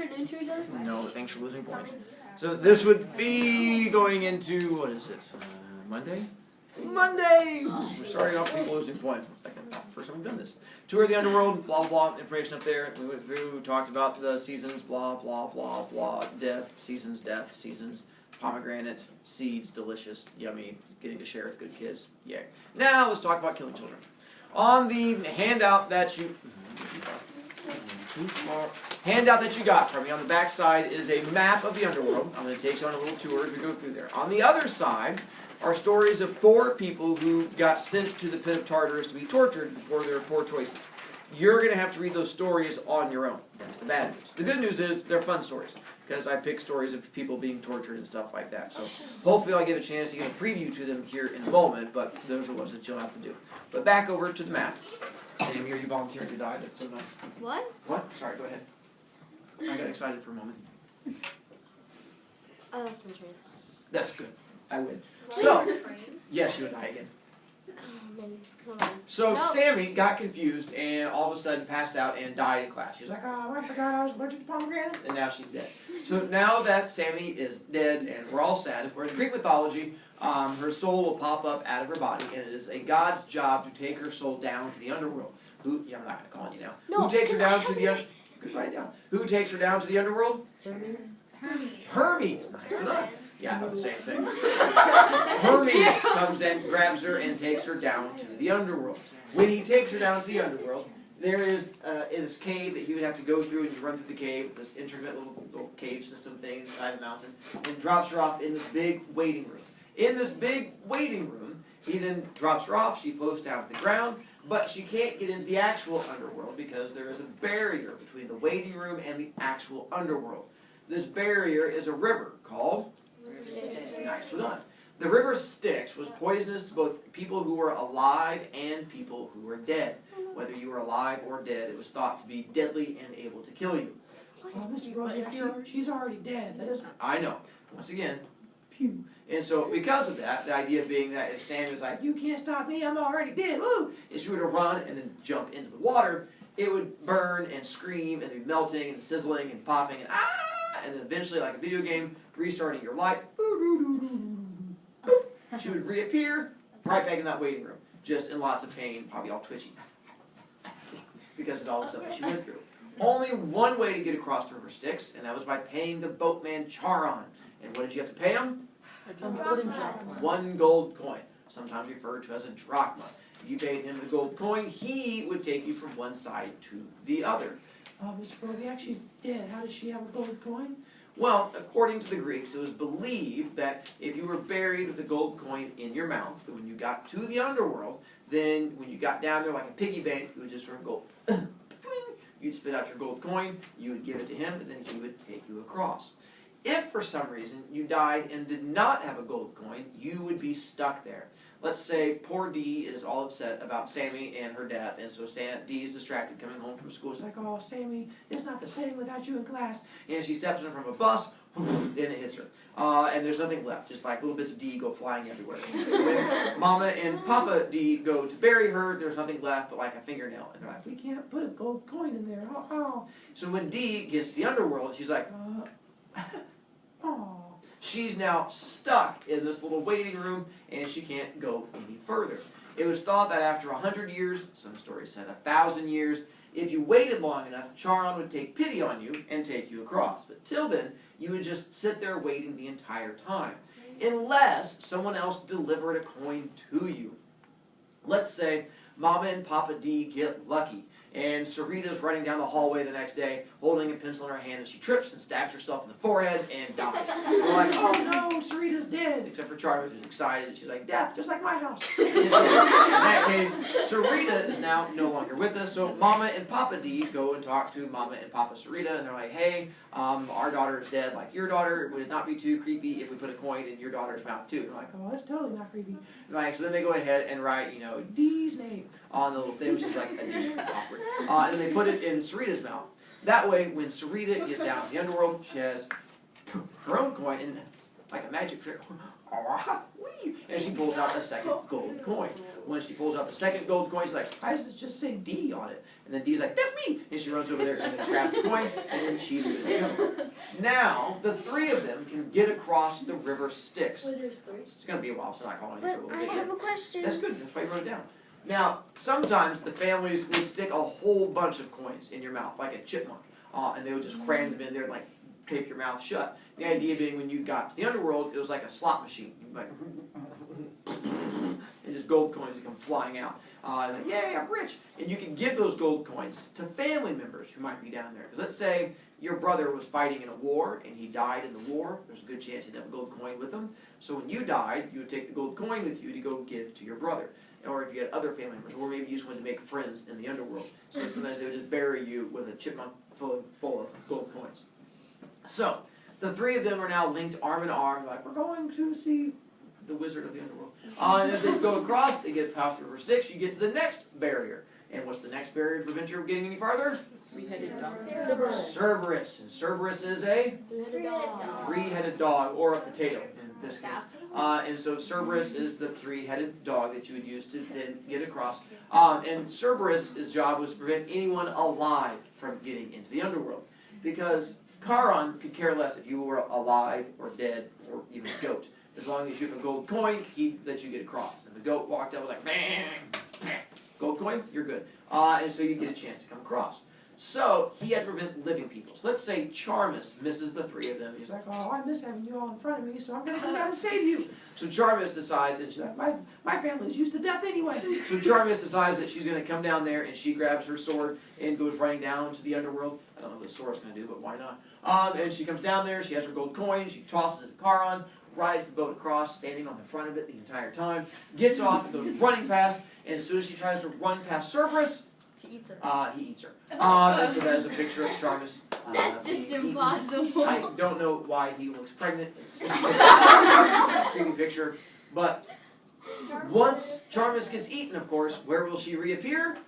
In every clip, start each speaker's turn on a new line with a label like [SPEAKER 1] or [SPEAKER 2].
[SPEAKER 1] afternoon to each other?
[SPEAKER 2] No, thanks for losing points. So this would be going into, what is it, Monday? Monday! We're starting off people losing points. First time we've done this. Tour of the Underworld, blah, blah, information up there. We went through, talked about the seasons, blah, blah, blah, blah, death, seasons, pomegranate, seeds, delicious, yummy, getting to share with good kids, yay. Now let's talk about killing children. On the handout that you got from me, on the back side is a map of the Underworld. I'm going to take you on a little tour as we go through there. On the other side are stories of 4 people who got sent to the pit of Tartarus to be tortured for their poor choices. You're going to have to read those stories on your own. That's the bad news. The good news is they're fun stories, because I pick stories of people being tortured and stuff like that. So hopefully I'll get a chance to give a preview to them here in a moment, but those are the ones that you'll have to do. But back over to the map. Sam, here you volunteering to die. That's so nice.
[SPEAKER 1] What?
[SPEAKER 2] What? Sorry, go ahead. I got excited for a moment.
[SPEAKER 1] I lost my train.
[SPEAKER 2] That's good. I win. So, yes, you would die again.
[SPEAKER 1] Oh, man. Come on.
[SPEAKER 2] So
[SPEAKER 1] No.
[SPEAKER 2] Sammy got confused and all of a sudden passed out and died in class. She was like, oh, I forgot I was allergic to pomegranates. And now she's dead. So now that Sammy is dead and we're all sad, of course, in Greek mythology, her soul will pop up out of her body, and it is a god's job to take her soul down to the underworld. I'm not going to call on you now.
[SPEAKER 1] No,
[SPEAKER 2] Who takes her down to the write it down. Who takes her down to the underworld? Hermes. Nice enough. Yeah, I thought the same thing. Hermes comes and grabs her and takes her down to the underworld. When he takes her down to the underworld, there is this cave that you would have to go through, and you run through the cave, this intricate little cave system thing inside the mountain, and drops her off in this big waiting room. In this big waiting room, he then drops her off, she floats down to the ground, but she can't get into the actual underworld because there is a barrier between the waiting room and the actual underworld. This barrier is a river called Nicely done. The river Styx was poisonous to both people who were alive and people who were dead. Whether you were alive or dead, it was thought to be deadly and able to kill you. Oh, Mr. Brovicast, she's already dead. That doesn't. I know. Once again, pew. And so, because of that, the idea being that if Sam was like, "You can't stop me, I'm already dead," woo! If she were to run and then jump into the water, it would burn and scream and be melting and sizzling and popping and and then eventually, like a video game, restarting your life. She would reappear right back in that waiting room, just in lots of pain, probably all twitchy, because of all the stuff that she went through. Only one way to get across the river Styx, and that was by paying the boatman Charon. And what did you have to pay him? One gold coin, sometimes referred to as a drachma. If you paid him the gold coin, he would take you from one side to the other. Oh, Mr. Brovicast, she's dead. How does she have a gold coin? Well, according to the Greeks, it was believed that if you were buried with a gold coin in your mouth, that when you got to the underworld, then when you got down there like a piggy bank, you would just sort of go, you'd spit out your gold coin, you would give it to him, and then he would take you across. If for some reason you died and did not have a gold coin, you would be stuck there. Let's say poor Dee is all upset about Sammy and her death, and so Dee is distracted coming home from school. She's like, "Oh, Sammy, it's not the same without you in class." And she steps in from a bus, and it hits her. And there's nothing left, just like little bits of Dee go flying everywhere. When Mama and Papa Dee go to bury her, there's nothing left but like a fingernail. And they're like, "We can't put a gold coin in there." Oh. So when Dee gets to the underworld, she's like, "Oh." She's now stuck in this little waiting room, and she can't go any further. It was thought that after 100 years, some stories said 1,000 years, if you waited long enough, Charon would take pity on you and take you across. But till then, you would just sit there waiting the entire time, unless someone else delivered a coin to you. Let's say Mama and Papa Dee get lucky, and Sarita's running down the hallway the next day, holding a pencil in her hand, and she trips and stabs herself in the forehead and dies. We're like, "Oh no, Sarita's dead!" Except for Charlie, who's excited. She's like, "Death, just like my house." And so, in that case, Sarita is now no longer with us, so Mama and Papa Dee go and talk to Mama and Papa Sarita, and they're like, "Hey, our daughter is dead like your daughter. Would it not be too creepy if we put a coin in your daughter's mouth too?" And they're like, "Oh, that's totally not creepy." And like, so then they go ahead and write, Dee's name on the little thing, which is like a D. It's awkward. And they put it in Sarita's mouth. That way, when Sarita gets down to the underworld, she has her own coin, and like a magic trick, and she pulls out a second gold coin. When she pulls out the second gold coin, she's like, "Why does this just say D on it?" And then Dee's like, that's me! And she runs over there and then grabs the coin, and then she's good to go. Now, the three of them can get across the river Styx.
[SPEAKER 1] Well, there's three.
[SPEAKER 2] It's going to be a while, so I'm not calling you
[SPEAKER 3] But
[SPEAKER 2] for a little
[SPEAKER 3] I
[SPEAKER 2] bit
[SPEAKER 3] have
[SPEAKER 2] yet.
[SPEAKER 3] a question.
[SPEAKER 2] That's good, that's why you wrote it down. Now, sometimes the families would stick a whole bunch of coins in your mouth, like a chipmunk, and they would just cram them in there and like tape your mouth shut. The idea being when you got to the underworld, it was like a slot machine. You'd like, and just gold coins would come flying out. And like, yay, I'm rich. And you can give those gold coins to family members who might be down there. Because let's say your brother was fighting in a war and he died in the war. There's a good chance he'd have a gold coin with him. So when you died, you would take the gold coin with you to go give to your brother. Or if you had other family members, or maybe you just wanted to make friends in the underworld. So sometimes they would just bury you with a chipmunk full of gold coins. So, the three of them are now linked arm in arm, like, we're going to see the wizard of the underworld. And as they go across, they get past the river Styx, you get to the next barrier. And what's the next barrier to prevent you from getting any farther?
[SPEAKER 4] Three-headed dog.
[SPEAKER 2] Cerberus. And Cerberus is a
[SPEAKER 1] Three-headed dog.
[SPEAKER 2] three-headed dog, or a potato in this case. And so Cerberus is the three-headed dog that you would use to then get across. And Cerberus' job was to prevent anyone alive from getting into the underworld. Because Charon could care less if you were alive or dead or even a goat. As long as you have a gold coin, he lets you get across. If the goat walked up, was like, bang, bang, gold coin, you're good. And so you get a chance to come across. So he had to prevent living people. So let's say Charmus misses the three of them. He's like, oh, I miss having you all in front of me, so I'm going to come down and save you. So Charmus decides, and she's like, my family's used to death anyway. So Charmus decides that she's going to come down there, and she grabs her sword and goes running down to the underworld. I don't know what the sword's going to do, but why not? And she comes down there, she has her gold coin, she tosses it to Charon, rides the boat across, standing on the front of it the entire time, gets off and goes running past, and as soon as she tries to run past Cerberus,
[SPEAKER 3] He eats her.
[SPEAKER 2] he eats her. And so that is a picture of Charmus.
[SPEAKER 1] That's just
[SPEAKER 2] being eaten.
[SPEAKER 1] impossible.
[SPEAKER 2] I don't know why he looks pregnant. It's a creepy picture. But once Charmus gets eaten, of course, where will she reappear?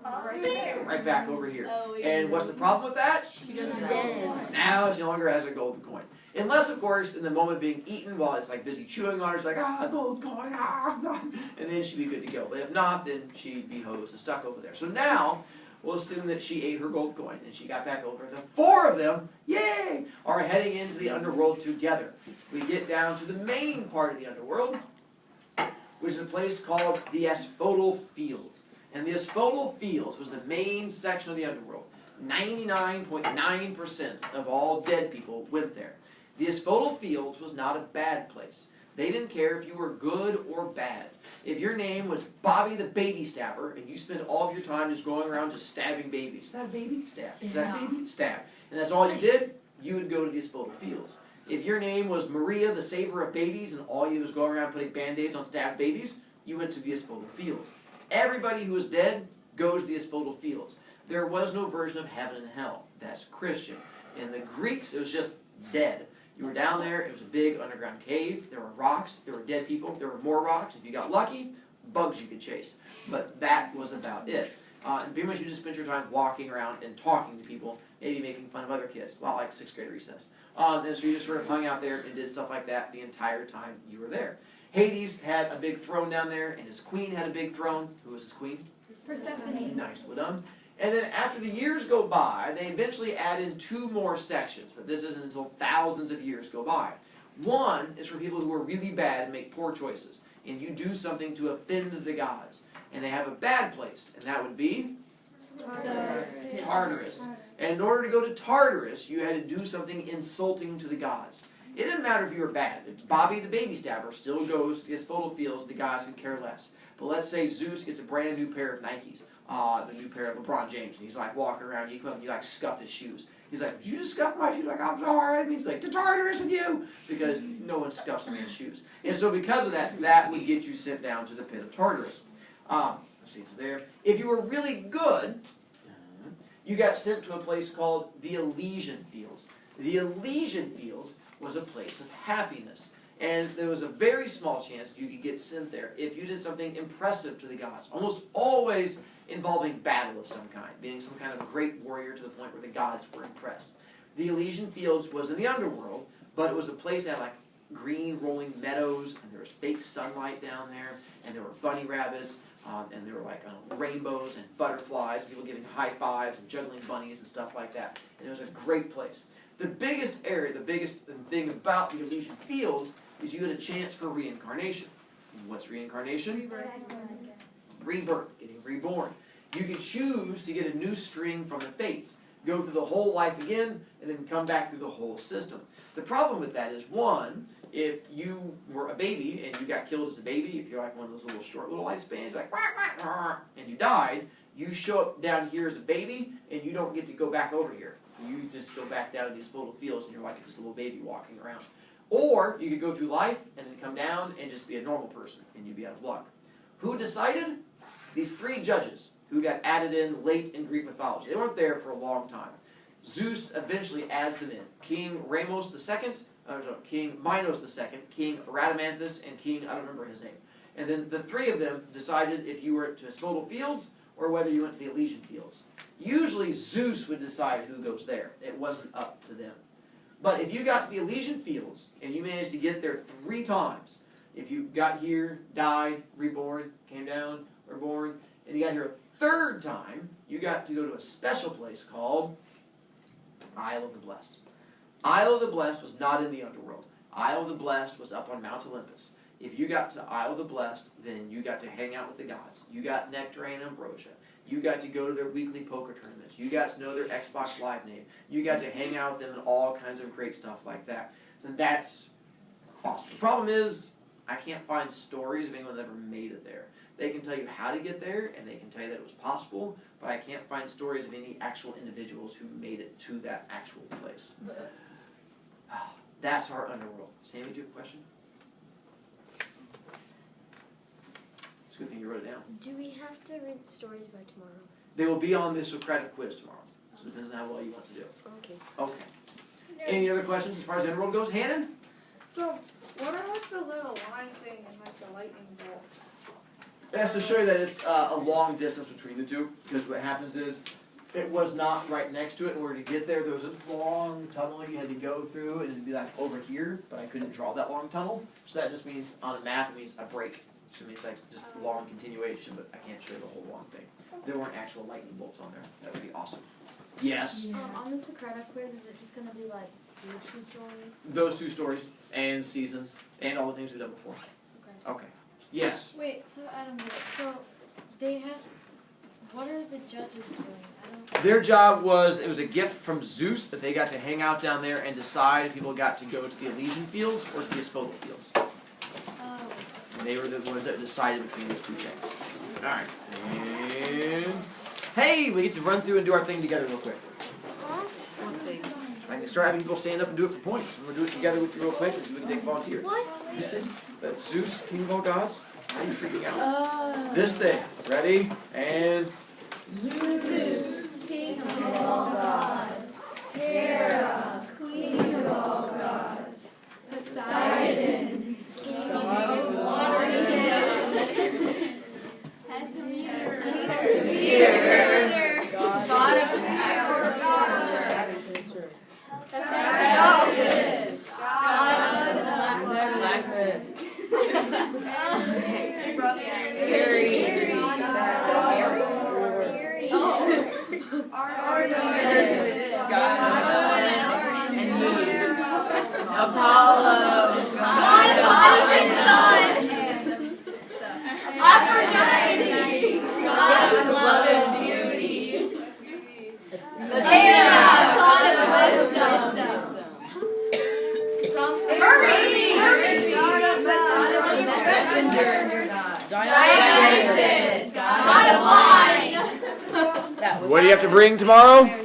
[SPEAKER 1] Right there.
[SPEAKER 2] Right back over here.
[SPEAKER 1] Oh, yeah.
[SPEAKER 2] And what's the problem with that?
[SPEAKER 1] She's
[SPEAKER 3] dead.
[SPEAKER 2] Now she no longer has a golden coin. Unless, of course, in the moment of being eaten, while it's like busy chewing on her, she's like, gold coin, and then she'd be good to go. But if not, then she'd be hosed and stuck over there. So now, we'll assume that she ate her gold coin and she got back over. The four of them, yay, are heading into the underworld together. We get down to the main part of the underworld, which is a place called the Asphodel Fields. And the Asphodel Fields was the main section of the underworld. 99.9% of all dead people went there. The Asphodel Fields was not a bad place. They didn't care if you were good or bad. If your name was Bobby the Baby Stabber, and you spent all of your time just going around just stabbing babies. Is that a baby? Stab. Is that a baby? Stab. And that's all you did, you would go to the Asphodel Fields. If your name was Maria the Saver of Babies, and all you was going around putting band-aids on stabbed babies, you went to the Asphodel Fields. Everybody who was dead goes to the Asphodel Fields. There was no version of heaven and hell. That's Christian. In the Greeks, it was just dead. You were down there, it was a big underground cave, there were rocks, there were dead people, there were more rocks. If you got lucky, bugs you could chase. But that was about it. And pretty much you just spent your time walking around and talking to people, maybe making fun of other kids, a lot like 6th grade recess. And so you just sort of hung out there and did stuff like that the entire time you were there. Hades had a big throne down there, and his queen had a big throne. Who was his queen?
[SPEAKER 1] Persephone.
[SPEAKER 2] Nicely done. And then after the years go by, they eventually add in 2 more sections, but this isn't until thousands of years go by. One is for people who are really bad and make poor choices, and you do something to offend the gods. And they have a bad place, and that would be Tartarus. And in order to go to Tartarus, you had to do something insulting to the gods. It didn't matter if you were bad. If Bobby the Baby Stabber still goes to the Asphodel Fields, the gods can care less. But let's say Zeus gets a brand new pair of Nikes, the new pair of LeBron James, and he's like walking around, you come up and you like scuff his shoes. He's like, did you just scuff my shoes? Like, I'm sorry. And he's like, to Tartarus with you! Because no one scuffs a man's shoes. And so because of that, that would get you sent down to the pit of Tartarus. Let's see, so there. If you were really good, you got sent to a place called the Elysian Fields. The Elysian Fields was a place of happiness. And there was a very small chance you could get sent there if you did something impressive to the gods. Almost always involving battle of some kind, being some kind of a great warrior to the point where the gods were impressed. The Elysian Fields was in the underworld, but it was a place that had like green rolling meadows, and there was fake sunlight down there, and there were bunny rabbits. And there were like rainbows and butterflies, people giving high fives and juggling bunnies and stuff like that. And it was a great place. The biggest area, the biggest thing about the Elysian Fields is you get a chance for reincarnation. What's reincarnation? Rebirth, getting reborn. You can choose to get a new string from the fates, go through the whole life again, and then come back through the whole system. The problem with that is, one, if you were a baby and you got killed as a baby, if you're like one of those little short little lifespans, like, and you died, you show up down here as a baby, and you don't get to go back over here. You just go back down to these little fields, and you're like just a little baby walking around. Or you could go through life and then come down and just be a normal person, and you'd be out of luck. Who decided? These three judges who got added in late in Greek mythology. They weren't there for a long time. Zeus eventually adds them in. King King Minos II, King Rhadamanthus, and King, I don't remember his name. And then the three of them decided if you were to Asphodel Fields or whether you went to the Elysian Fields. Usually Zeus would decide who goes there. It wasn't up to them. But if you got to the Elysian Fields and you managed to get there 3 times, if you got here, died, reborn, came down, reborn, and you got here a 3rd time, you got to go to a special place called Isle of the Blessed. Isle of the Blessed was not in the Underworld. Isle of the Blessed was up on Mount Olympus. If you got to Isle of the Blessed, then you got to hang out with the gods. You got nectar and ambrosia. You got to go to their weekly poker tournaments. You got to know their Xbox Live name. You got to hang out with them and all kinds of great stuff like that. And that's awesome. The problem is, I can't find stories of anyone that ever made it there. They can tell you how to get there, and they can tell you that it was possible, but I can't find stories of any actual individuals who made it to that actual place. That's our Underworld. Sammy, do you have a question? It's a good thing you wrote it down.
[SPEAKER 3] Do we have to read the stories by tomorrow?
[SPEAKER 2] They will be on the Socratic quiz tomorrow, so it depends on how well you want to do.
[SPEAKER 3] Okay.
[SPEAKER 2] Okay. Any other questions as far as the Underworld goes? Hannon?
[SPEAKER 1] So, what are like the little line thing and like the lightning bolt?
[SPEAKER 2] That's to show you that it's a long distance between the two, because what happens is, it was not right next to it. In order to get there, there was a long tunnel you had to go through, and it'd be like over here, but I couldn't draw that long tunnel. So that just means, on a map, it means a break. So it means like just a long continuation, but I can't show you the whole long thing. There weren't actual lightning bolts on there. That would be awesome. Yes?
[SPEAKER 3] On the Socratic quiz, is it just going to be like these 2 stories?
[SPEAKER 2] Those 2 stories, and seasons, and all the things we've done before.
[SPEAKER 3] Okay.
[SPEAKER 2] Okay. Yes?
[SPEAKER 4] Wait, so I don't get it. So they have. What are the judges doing? I don't.
[SPEAKER 2] Their job was, it was a gift from Zeus that they got to hang out down there and decide if people got to go to the Elysian Fields or to the Asphodel Fields.
[SPEAKER 4] Oh.
[SPEAKER 2] And they were the ones that decided between those 2 things. Alright. And hey, we get to run through and do our thing together real quick.
[SPEAKER 3] One thing.
[SPEAKER 2] I can start having people stand up and do it for points. And we'll do it together with you real quick and we can take a volunteer.
[SPEAKER 3] What?
[SPEAKER 2] This thing, that Zeus, king of all gods. Why are you freaking out? This thing. Ready? And
[SPEAKER 1] Zeus, king of all gods. Hera, queen of all gods. Poseidon, king of waters. Peter, god of fire. Hephaestus, god of blacksmith. Apollo, God of sun, Aphrodite, God of love and beauty, Athena, God of wisdom, Hermes, God of messenger, Dionysus, God of wine.
[SPEAKER 2] what do you have to bring tomorrow?